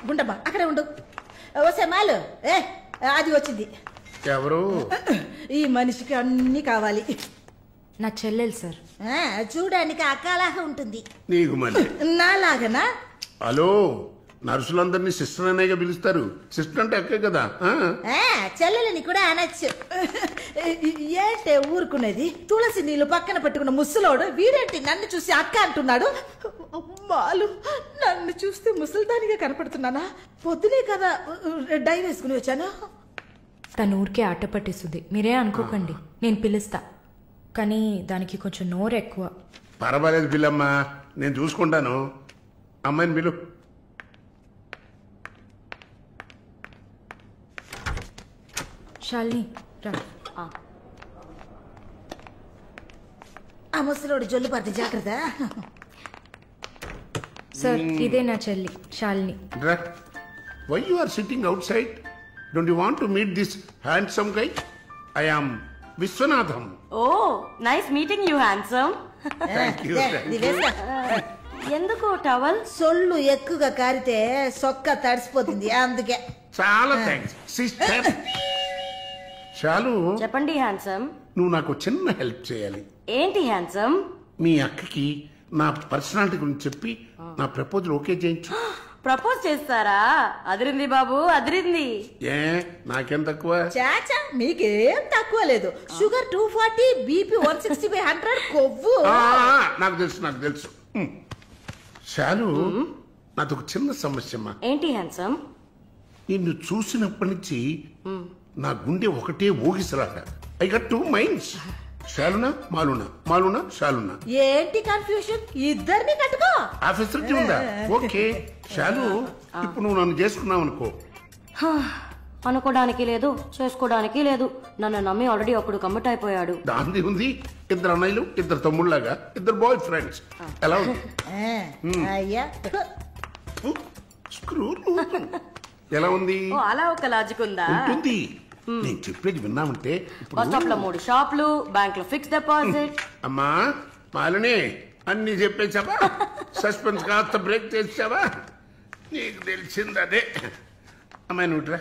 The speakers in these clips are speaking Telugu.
గుండమ్మ అక్కడే ఉండు. వస్తే మాలు అది వచ్చింది. ఎవరు? ఈ మనిషికి అన్ని కావాలి. నా చెల్లెలు సార్. చూడడానికి అక్కలాగా ఉంటుంది. నీకు మళ్ళీ నాలాగనా? హలో, నర్సులందరినీ సిస్టర్ అనేగా పిలుస్తారు. సిస్టర్ అంటే అక్కే కదా. చెల్లెలని కూడా అనొచ్చు. ఏంటే ఊరుకునేది? తులసి నీళ్ళు పక్కన పెట్టుకున్న ముసలోడు వీడేంటి నన్ను చూసి అక్క అంటున్నాడు? అమ్మాలు, నన్ను చూస్తే ముసలిదానిగా కనపడుతున్నానా? పొద్దునే కదా డై వేసుకుని వచ్చాను. తను ఊరికే ఆట పట్టిస్తుంది, మీరే అనుకోకండి. నేను పిలుస్తా, కానీ దానికి కొంచెం నోరు ఎక్కువ. పర్వాలేదు పిల్లమ్మా, నేను చూసుకుంటాను. అమ్మాయిని పిలు. శాలిని రా. ఆ ముసలోడు జొల్లు పడితే జాగ్రత్త. సార్, ఇదే నా చెల్లి Shalini. Why you are sitting outside? Don't you want to meet this handsome guy? I am Vishwanatham. Oh, nice meeting you handsome. ఎందుకు టవల్? సొల్లు ఎక్కువగా కారితే సొక్క తడిసిపోతుంది, అందుకే. చాలా థ్యాంక్స్ సిస్టర్. చాలు. చెప్పండి హ్యాండ్సమ్. నువ్వు నాకు చిన్న హెల్ప్ చేయాలి. ఏంటి హ్యాండ్సమ్? మీ అక్కకి నా పర్సనాలిటీ గురించి చెప్పి నా ప్రపోజల్ ఓకే చేయించు. ప్రపోజ్ చేస్తారా? అదిరింది బాబు, అదిరింది. ఏ నాకేం తక్కువ? చాచా, మీకేం తక్కువ లేదు. షుగర్ 240, బీపీ 160/100, కొవ్వు. నాకు తెలుసు, నాకు తెలుసు. చాలు, నాదొక చిన్న సమస్యమ్మా. ఏంటి హ్యాండ్సమ్? నిన్ను చూసినప్పటి నుంచి నా గుండె ఒకటే ఊగిసలాట. I got 2 minds. శాలునా మాలునా, మాలునా శాలునా. ఏంటి కన్ఫ్యూషన్? ఇద్దరిని కట్టుకో. ఆఫీసర్ ఉందా? ఓకే శాలు, ఇప్పుడు నువ్వు నన్ను చేసుకున్నావు అనుకో. అనుకోవడానికి లేదు, చేసుకోవడానికి లేదు. నన్ను నమ్మి ఆల్రెడీ ఒకడు కమిట్ అయిపోయాడు. దాంది ఉంది. 2 అన్నయ్యలు, 2 తమ్ముళ్ళగా, 2 బాయ్ ఫ్రెండ్స్. ఎలా ఉంది? అయ్యా స్క్రూ ఎలా ఉంది? అలా ఒక లాజిక్ ఉందా? ఉంటుంది. నేను చెప్పేది విన్నామంటే బస్ స్టాప్ లో 3 షాపులు, బ్యాంక్ లో ఫిక్స్ డిపాజిట్. అమ్మా మాలిని, అన్ని చెప్పేసావా? సస్పెన్స్ కాస్త బ్రేక్ చేసావా? నీకు తెలిసింది అదే. అమ్మాయి నువ్వుట్రా.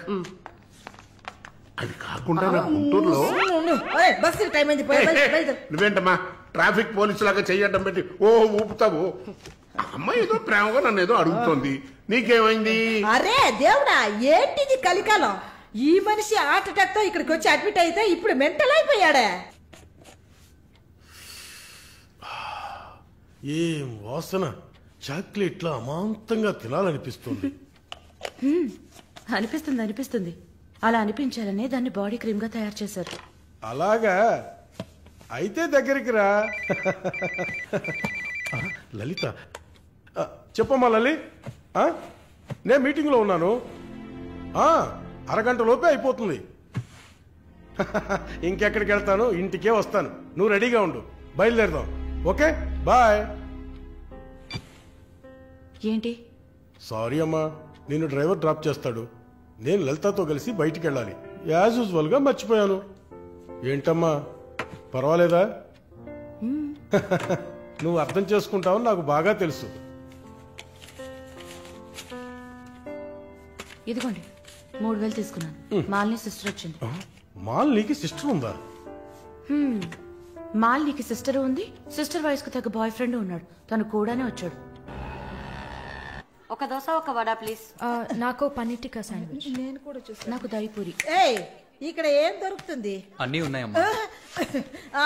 అది కాకుండా నా గుంటూరులో బస్సు టైం అయింది. నువ్వేంటమ్మా ట్రాఫిక్ పోలీసు లాగా చెయ్యటం పెట్టి ఊపుతావు? అమ్మాయి ఏదో ప్రేమగా నన్ను ఏదో అడుగుతోంది. నీకేమైంది? అరే దేవుడా, ఏంటిది కలికాలం? ఈ మనిషి హార్ట్ అటాక్ తో ఇక్కడికి వచ్చి అడ్మిట్ అయితే ఇప్పుడు మెంటల్ అయిపోయాడే. ఏం వాసన! చాక్లెట్లా అమాంతంగా తినాలనిపిస్తుంది. అనిపిస్తుంది. అలా అనిపించాలనే దాన్ని బాడీ క్రీమ్ గా తయారు చేశారు. అలాగా? అయితే దగ్గరికి రా. లలిత, చెప్పమ్మా లలి. నేను మీటింగ్లో ఉన్నాను. అరగంట లోపే అయిపోతుంది. ఇంకెక్కడికి వెళ్తాను? ఇంటికే వస్తాను. నువ్వు రెడీగా ఉండు, బయలుదేరదాం. Okay, bye. ఏంటి? సారీ అమ్మా, నిన్ను డ్రైవర్ డ్రాప్ చేస్తాడు. నేను లలితతో కలిసి బయటికి వెళ్ళాలి. యాజ్ యూజువల్ గా మర్చిపోయాను. ఏంటమ్మా, పర్వాలేదా? నువ్వు అర్థం చేసుకుంటావని నాకు బాగా తెలుసు. ఇదిగోండి 3000 తీసుకున్నాను. మాలిని సిస్టర్ వచ్చింది. మాలినికి సిస్టర్ ఉందా? మాలినికి సిస్టర్ ఉంది. సిస్టర్ వయసుకు తగ్గ బాయ్ ఫ్రెండ్ ఉన్నాడు. తను కూడానే వచ్చాడు. ఒక దోశ, ఒక వడ ప్లీజ్. నాకు పన్నీర్ శాండ్విచ్. నేను కూడా చూసాను. నాకు దహిపూరి. ఇక్కడ ఏం దొరుకుతుంది? అన్నీ ఉన్నాయమ్మా.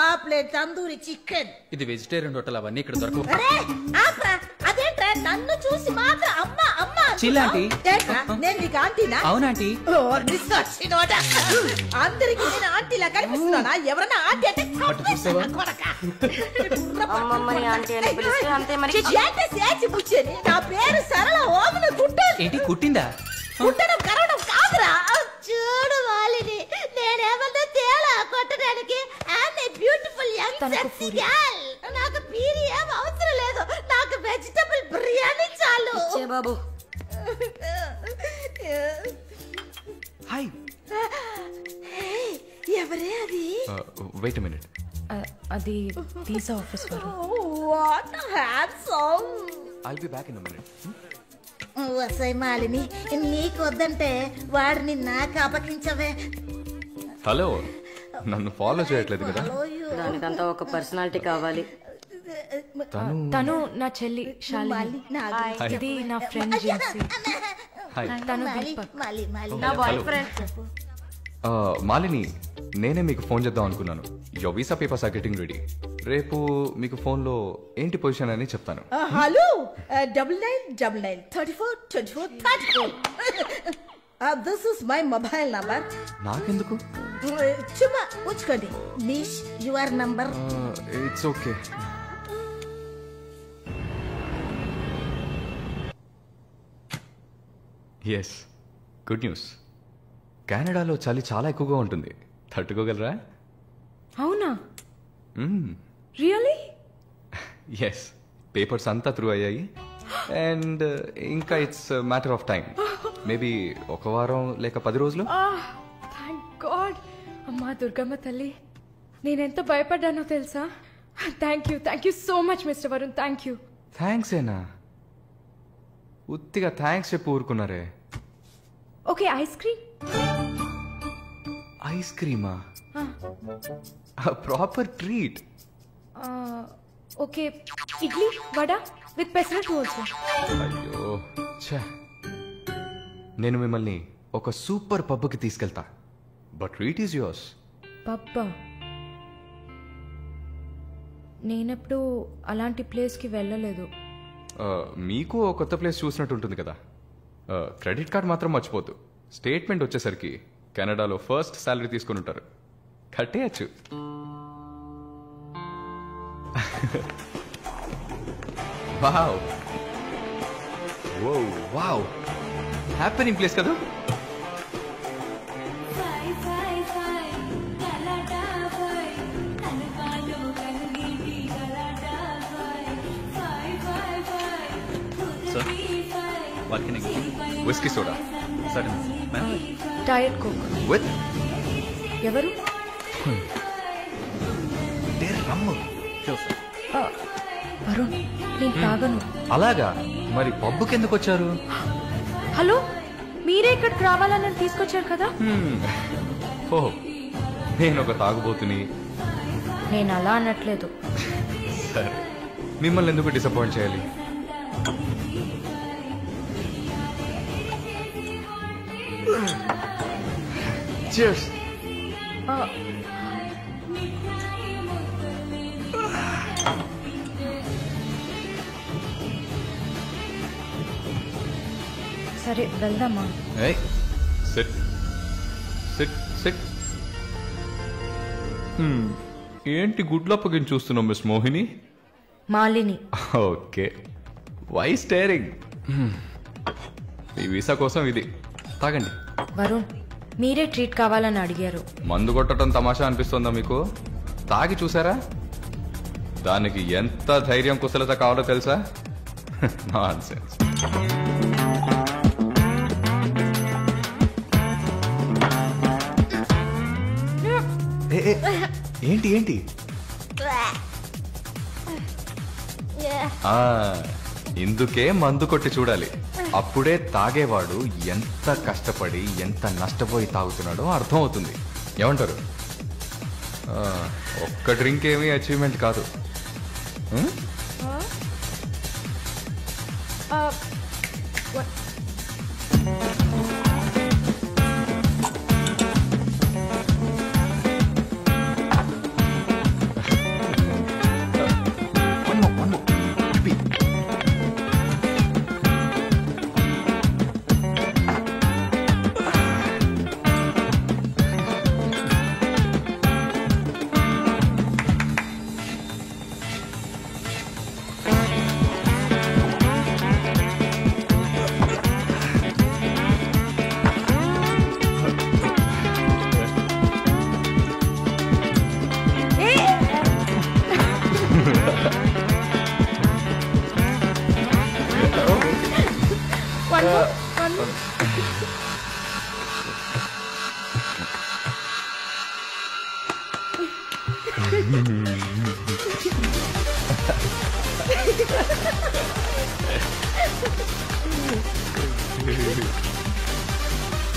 ఆ ప్లేట్ తందూరి చికెన్. ఇది వెజిటేరియన్ హోటల్, అవన్నీ ఇక్కడ దొరకవు. అదేంట్రా నన్ను చూసి మాత్రం అమ్మా అమ్మా? చిల్లాంటి, నేను నీకు ఆంటీనా? అవునాంటీ. అందరికి నేను ఆంటీలా కనిపిస్తున్నానా? ఎవరన్నా ఆంటీ అంటే అమ్మమ్మని ఆంటీ అని పిలిస్తే అంతే. మరి నా పేరు సరళ. ఓమన గుంటూరు. ఏంటి కుట్టిందా? కుట్టడం కరవడం కాదురా. చూడు వాలిని, నేనేమన్నా తేలా కొట్టడానికి. Beautiful young sexy girl. నాకు పీరి ఏం అవసరం లేదు. నాకు వెజిటబుల్ బిర్యానీ చాలు. బాబు హాయ్. ఎవరే అది? Wait a minute. అది వీసా ఆఫీస్ వారు. What handsome. I'll be back in a minute. వసై మాలిని నీకు వద్దంటే వాడిని నాకు అపకించవే. హలో, నన్ను ఫాలో చేయట్లేదు కదా? దానికంతా ఒక పర్సనాలిటీ కావాలి. తను నా చెల్లి శాలిని. ఇది నా ఫ్రెండ్ జెన్సీ. తను దీపక్. నా బాయ్ ఫ్రెండ్. మాలిని, నేనే మీకు ఫోన్ చేద్దాం అనుకున్నాను. Your visa papers are getting ready. రేపు మీకు ఫోన్లో ఏంటి పొజిషన్ అని చెప్తాను. Hello 9999342434. This is my mobile number. నాకెందుకు? చుమ్మా ఉంచుకోండి. నిష్ your number. It's okay. Yes, good news. కెనడాలో చలి చాలా ఎక్కువగా ఉంటుంది. తట్టుకోగలరా? అవునా? రియలీ? ఎస్, పేపర్స్ అంతా త్రూ అయ్యాయి. అండ్ ఇంకా it's matter of time. Maybe 1 వారం లేక 10 రోజులు. Thank God. అమ్మా దుర్గమ్మ తల్లి, నేనెంత భయపడ్డానో తెలుసా? Thank you so much mister Varun. Thank you. Thanks ఏనా? ఉత్తిగా థ్యాంక్స్ చెప్పి ఊరుకున్నారే. Okay, ice cream. ఐస్ క్రీమా? Proper treat. Okay, idli vada with pesarattu also. అయ్యో ఛే, నేను మిమ్మల్ని ఒక సూపర్ పబ్కి తీసుకెళ్తా. But treat is yours. పబ్బా? నేనెప్పుడు అలాంటి ప్లేస్కి వెళ్ళలేదు. మీకు ఒక కొత్త ప్లేస్ చూసినట్టు ఉంటుంది కదా. క్రెడిట్ కార్డ్ మాత్రం మర్చిపోద్దు. స్టేట్మెంట్ వచ్చేసరికి కెనడాలో ఫస్ట్ శాలరీ తీసుకుని ఉంటారు. కట్టేయచ్చు. వావ్ వావ్, హ్యాపీనింగ్ ప్లేస్ కదా. Whisky soda diet coke with ఎవరు? వరుణ్, నేను తాగను. అలాగా? మరి పబ్బుకి ఎందుకు వచ్చారు? హలో, మీరే ఇక్కడికి రావాలని నన్ను తీసుకొచ్చారు కదా. ఓ, నేను ఒక తాగుబోతుని. నేను అలా అనట్లేదు. సరే, మిమ్మల్ని ఎందుకు డిసప్పాయింట్ చేయాలి? Cheers. సరే వెళ్దామా? Hey, sit. ఏంటి గుడ్లప్పగిని చూస్తున్నావు miss Mohini? Malini. Okay, why staring? ఈ వీసా కోసం ఇది తాగండి. వరుణ్, మీరే ట్రీట్ కావాలని అడిగారు. మందు కొట్టడం తమాషా అనిపిస్తుందా మీకు? తాగి చూసారా? దానికి ఎంత ధైర్యం కుశలత కావాలో తెలుసా? నాన్సెన్స్. ఏంటి ఏంటి? ఇందుకే మందు కొట్టి చూడాలి. అప్పుడే తాగేవాడు ఎంత కష్టపడి ఎంత నష్టపోయి తాగుతున్నాడో అర్థం అవుతుంది. ఏమంటారు? ఒక్క డ్రింక్ ఏమీ అచీవ్మెంట్ కాదు. బాయ్